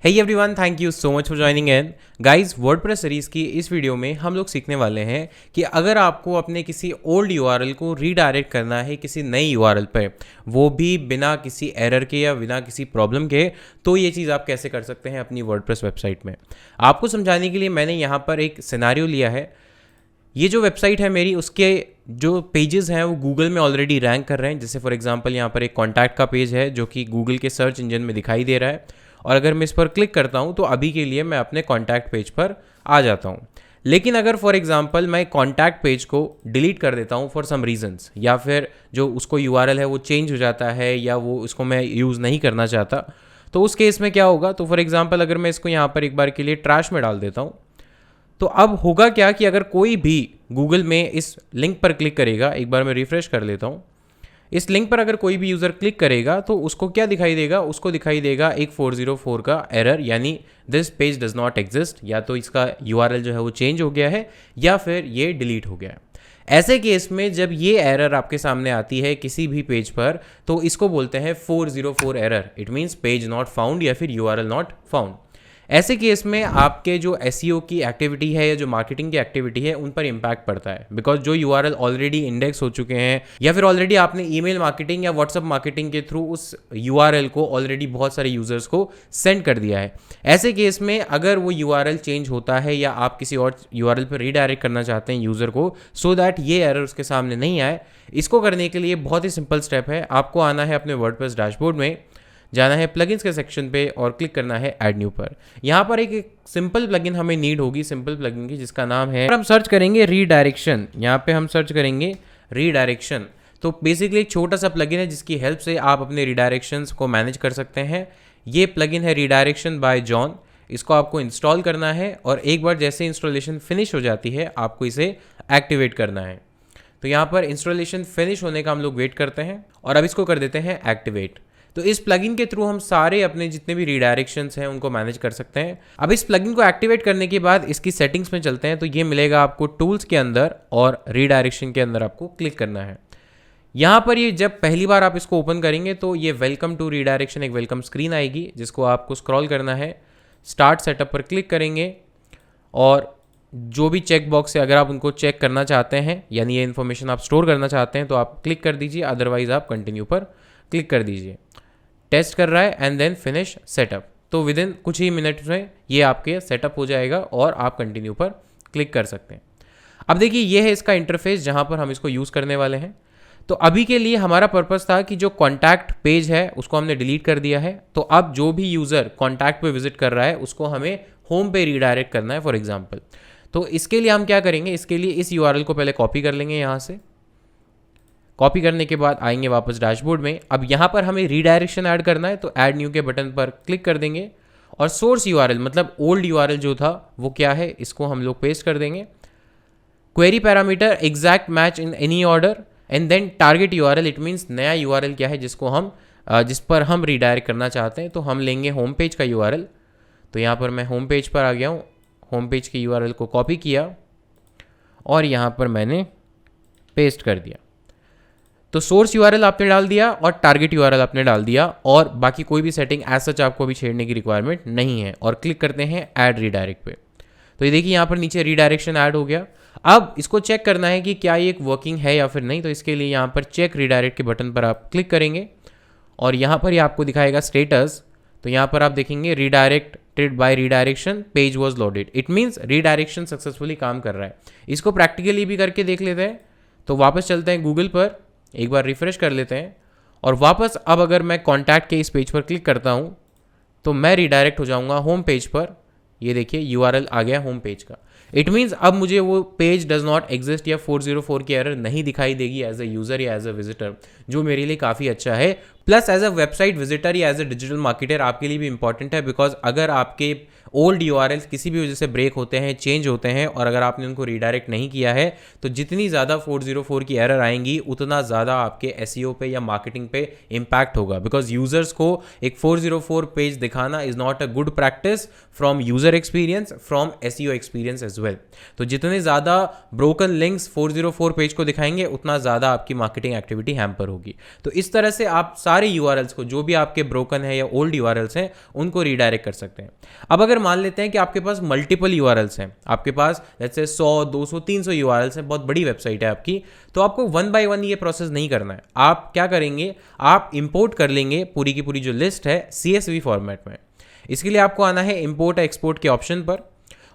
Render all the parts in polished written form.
Hey everyone, thank you so much for joining in guys. WordPress series की इस video में हम लोग सीखने वाले हैं कि अगर आपको अपने किसी ओल्ड यूआरएल को रीडायरेक्ट करना है किसी नई यूआरएल पर, वो भी बिना किसी एरर के या बिना किसी प्रॉब्लम के, तो ये चीज़ आप कैसे कर सकते हैं अपनी वर्डप्रेस वेबसाइट में। आपको समझाने के लिए मैंने यहाँ पर एक सिनेरियो लिया है। ये जो वेबसाइट है मेरी, उसके जो पेजेस हैं वो गूगल में ऑलरेडी रैंक कर रहे हैं। जैसे फॉर एग्जांपल यहाँ पर एक कॉन्टैक्ट का पेज है जो कि गूगल के सर्च इंजन में दिखाई दे रहा है, और अगर मैं इस पर क्लिक करता हूँ तो अभी के लिए मैं अपने कॉन्टैक्ट पेज पर आ जाता हूँ। लेकिन अगर फॉर एग्जांपल मैं कॉन्टैक्ट पेज को डिलीट कर देता हूँ फॉर सम रीजंस, या फिर जो उसको यूआरएल है वो चेंज हो जाता है या वो उसको मैं यूज़ नहीं करना चाहता, तो उस केस में क्या होगा। तो फॉर एग्जांपल अगर मैं इसको यहाँ पर एक बार के लिए ट्रैश में डाल देता हूँ, तो अब होगा क्या कि अगर कोई भी गूगल में इस लिंक पर क्लिक करेगा, एक बार मैं रिफ्रेश कर लेता हूँ, इस लिंक पर अगर कोई भी यूज़र क्लिक करेगा तो उसको क्या दिखाई देगा, उसको दिखाई देगा एक 404 का एरर, यानी this page does not exist. या तो इसका यूआरएल जो है वो चेंज हो गया है या फिर ये डिलीट हो गया है। ऐसे केस में जब ये एरर आपके सामने आती है किसी भी पेज पर, तो इसको बोलते हैं 404 error. It means page not found या फिर यूआरएल नॉट फाउंड। ऐसे केस में आपके जो एसईओ की एक्टिविटी है या जो मार्केटिंग की एक्टिविटी है उन पर इम्पैक्ट पड़ता है, बिकॉज जो यूआरएल ऑलरेडी इंडेक्स हो चुके हैं या फिर ऑलरेडी आपने ईमेल मार्केटिंग या व्हाट्सएप मार्केटिंग के थ्रू उस यूआरएल को ऑलरेडी बहुत सारे यूजर्स को सेंड कर दिया है। ऐसे केस में अगर वो यूआरएल चेंज होता है या आप किसी और यूआरएल पर रीडायरेक्ट करना चाहते हैं यूजर को, सो दैट ये एरर उसके सामने नहीं आए, इसको करने के लिए बहुत ही सिंपल स्टेप है। आपको आना है अपने वर्डप्रेस डैशबोर्ड में, जाना है प्लगइन्स के सेक्शन पे और क्लिक करना है ऐड न्यू पर। यहाँ पर एक सिंपल प्लगइन हमें नीड होगी, सिंपल प्लगइन की, जिसका नाम है, हम सर्च करेंगे रीडायरेक्शन। यहाँ पे हम सर्च करेंगे रीडायरेक्शन। तो बेसिकली एक छोटा सा प्लगइन है जिसकी हेल्प से आप अपने रीडायरेक्शंस को मैनेज कर सकते हैं। ये प्लगइन है रीडायरेक्शन बाय जॉन। इसको आपको इंस्टॉल करना है और एक बार जैसे इंस्टॉलेशन फिनिश हो जाती है आपको इसे एक्टिवेट करना है। तो यहाँ पर इंस्टॉलेशन फिनिश होने का हम लोग वेट करते हैं और अब इसको कर देते हैं एक्टिवेट। तो इस प्लगइन के थ्रू हम सारे अपने जितने भी रीडायरेक्शंस हैं उनको मैनेज कर सकते हैं। अब इस प्लगइन को एक्टिवेट करने के बाद इसकी सेटिंग्स में चलते हैं, तो ये मिलेगा आपको टूल्स के अंदर और रीडायरेक्शन के अंदर आपको क्लिक करना है। यहाँ पर ये जब पहली बार आप इसको ओपन करेंगे तो ये वेलकम टू रीडायरेक्शन एक वेलकम स्क्रीन आएगी, जिसको आपको स्क्रॉल करना है। स्टार्ट सेटअप पर क्लिक करेंगे और जो भी चेक बॉक्स है अगर आप उनको चेक करना चाहते हैं, यानी ये इन्फॉर्मेशन आप स्टोर करना चाहते हैं, तो आप क्लिक कर दीजिए, अदरवाइज आप कंटिन्यू पर क्लिक कर दीजिए। टेस्ट कर रहा है एंड देन फिनिश सेटअप। तो विद इन कुछ ही मिनट में ये आपके सेटअप हो जाएगा और आप कंटिन्यू पर क्लिक कर सकते हैं। अब देखिए ये है इसका इंटरफेस जहां पर हम इसको यूज़ करने वाले हैं। तो अभी के लिए हमारा पर्पस था कि जो कॉन्टैक्ट पेज है उसको हमने डिलीट कर दिया है, तो अब जो भी यूज़र कॉन्टैक्ट पे विजिट कर रहा है उसको हमें होम पे रीडायरेक्ट करना है फॉर एग्जाम्पल। तो इसके लिए हम क्या करेंगे, इसके लिए इस यूआरएल को पहले कॉपी कर लेंगे। यहाँ से कॉपी करने के बाद आएंगे वापस डैशबोर्ड में। अब यहाँ पर हमें रीडायरेक्शन ऐड करना है, तो ऐड न्यू के बटन पर क्लिक कर देंगे और सोर्स यूआरएल मतलब ओल्ड यूआरएल जो था वो क्या है, इसको हम लोग पेस्ट कर देंगे। Query parameter exact match in any order and then target URL, it means नया यूआरएल क्या है जिसको हम जिस पर हम रीडायरेक्ट करना चाहते हैं। तो हम लेंगे होम पेज का यूआरएल। तो यहाँ पर मैं होम पेज पर आ गया हूँ, होम पेज के यूआरएल को कॉपी किया और यहाँ पर मैंने पेस्ट कर दिया। तो सोर्स यूआरएल आपने डाल दिया और टारगेट यूआरएल आपने डाल दिया, और बाकी कोई भी सेटिंग एज सच आपको अभी छेड़ने की रिक्वायरमेंट नहीं है। और क्लिक करते हैं ऐड रीडायरेक्ट पे। तो ये देखिए यहाँ पर नीचे रीडायरेक्शन ऐड हो गया। अब इसको चेक करना है कि क्या ये एक वर्किंग है या फिर नहीं। तो इसके लिए यहाँ पर चेक रीडायरेक्ट के बटन पर आप क्लिक करेंगे और यहाँ पर ये आपको दिखाएगा स्टेटस। तो यहाँ पर आप देखेंगे redirected by redirection page was loaded, it means redirection successfully काम कर रहा है। इसको प्रैक्टिकली भी करके देख लेते हैं। तो वापस चलते हैं गूगल पर, एक बार रिफ्रेश कर लेते हैं और वापस अब अगर मैं कॉन्टैक्ट के इस पेज पर क्लिक करता हूँ तो मैं रीडायरेक्ट हो जाऊँगा होम पेज पर। ये देखिए यूआरएल आ गया होम पेज का। इट मीन्स अब मुझे वो पेज डज नॉट एग्जिस्ट या 404 की एरर नहीं दिखाई देगी एज अ यूज़र या एज अ विजिटर, जो मेरे लिए काफ़ी अच्छा है। Plus as a website visitor या एज अ डिजिटल मार्केटर आपके लिए भी इंपॉर्टेंट है, बिकॉज अगर आपके ओल्ड यूआरएल्स किसी भी वजह से ब्रेक होते हैं, चेंज होते हैं, और अगर आपने उनको रीडायरेक्ट नहीं किया है, तो जितनी ज़्यादा 404 की एरर आएंगी उतना ज़्यादा आपके एसईओ पे या मार्केटिंग पे इम्पैक्ट होगा। बिकॉज यूजर्स को एक 404 पेज दिखाना is not a good practice from user experience, from SEO experience as well. तो जितने ज़्यादा ब्रोकन लिंक्स 404 पेज को दिखाएंगे उतना ज़्यादा आपकी मार्केटिंग एक्टिविटी हैम्पर होगी। तो इस तरह से आप सारे यूआरएल्स को, जो भी आपके ब्रोकन है या ओल्ड यूआरएल्स हैं, उनको रीडायरेक्ट कर सकते हैं। अब अगर मान लेते हैं कि आपके पास मल्टीपल यूआरएल्स हैं, आपके पास लेट्स से 100, 200, 300 यूआरएल्स हैं, बहुत बड़ी वेबसाइट है आपकी, तो आपको वन बाय वन ये प्रोसेस नहीं करना है। आप क्या करेंगे, आप इंपोर्ट कर लेंगे पूरी की पूरी जो लिस्ट है CSV फॉर्मेट में। इसके लिए आपको आना है इंपोर्ट एक्सपोर्ट के ऑप्शन पर,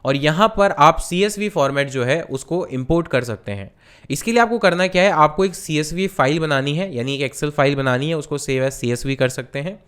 और यहाँ पर आप CSV फॉर्मेट जो है उसको इंपोर्ट कर सकते हैं। इसके लिए आपको करना क्या है, आपको एक CSV फाइल बनानी है, यानी एक एक्सेल फाइल बनानी है, उसको सेव एज CSV कर सकते हैं।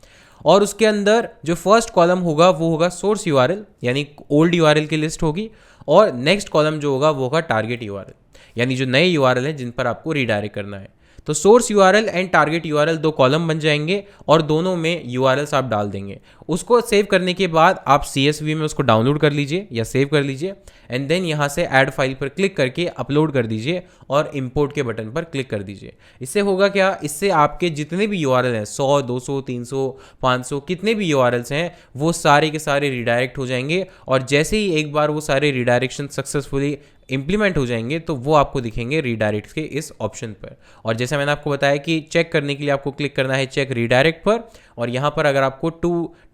और उसके अंदर जो फर्स्ट कॉलम होगा वो होगा सोर्स यूआरएल, यानी ओल्ड यूआरएल की लिस्ट होगी, और नेक्स्ट कॉलम जो होगा वो होगा टारगेट यूआरएल, यानी जो नए यूआरएल हैं जिन पर आपको रीडायरेक्ट करना है। तो source URL and target URL दो कॉलम बन जाएंगे, और दोनों में यूआरएल्स आप डाल देंगे। उसको सेव करने के बाद आप CSV में उसको डाउनलोड कर लीजिए या सेव कर लीजिए, एंड देन यहाँ से ऐड फाइल पर क्लिक करके अपलोड कर दीजिए और इंपोर्ट के बटन पर क्लिक कर दीजिए। इससे होगा क्या, इससे आपके जितने भी यूआरएल हैं, 100, 200, 300, 500, कितने भी यूआरएल्स हैं, वो सारे के सारे रीडायरेक्ट हो जाएंगे। और जैसे ही एक बार वो सारे रीडायरेक्शन सक्सेसफुली इंप्लीमेंट हो जाएंगे तो वो आपको दिखेंगे रीडायरेक्ट के इस ऑप्शन पर। और जैसे मैंने आपको बताया कि चेक करने के लिए आपको क्लिक करना है चेक रीडायरेक्ट पर, और यहाँ पर अगर आपको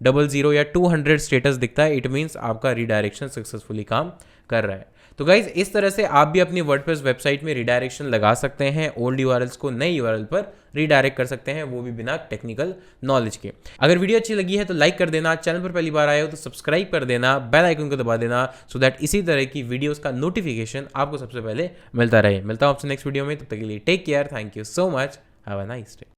200 या 200 स्टेटस दिखता है, इट मीन्स आपका रीडायरेक्शन सक्सेसफुली काम कर रहा है। तो गाइज इस तरह से आप भी अपनी वर्डप्रेस वेबसाइट में रीडायरेक्शन लगा सकते हैं, ओल्ड यूआरएल्स को नए यूआरएल पर रीडायरेक्ट कर सकते हैं, वो भी बिना टेक्निकल नॉलेज के। अगर वीडियो अच्छी लगी है तो लाइक कर देना, चैनल पर पहली बार आए हो तो सब्सक्राइब कर देना, बेल आइकन को दबा देना, सो दैट इसी तरह की वीडियोस का नोटिफिकेशन आपको सबसे पहले मिलता रहे। मिलता हूं आपसे नेक्स्ट वीडियो में, तब तक के लिए take care, thank you so much, have a nice day.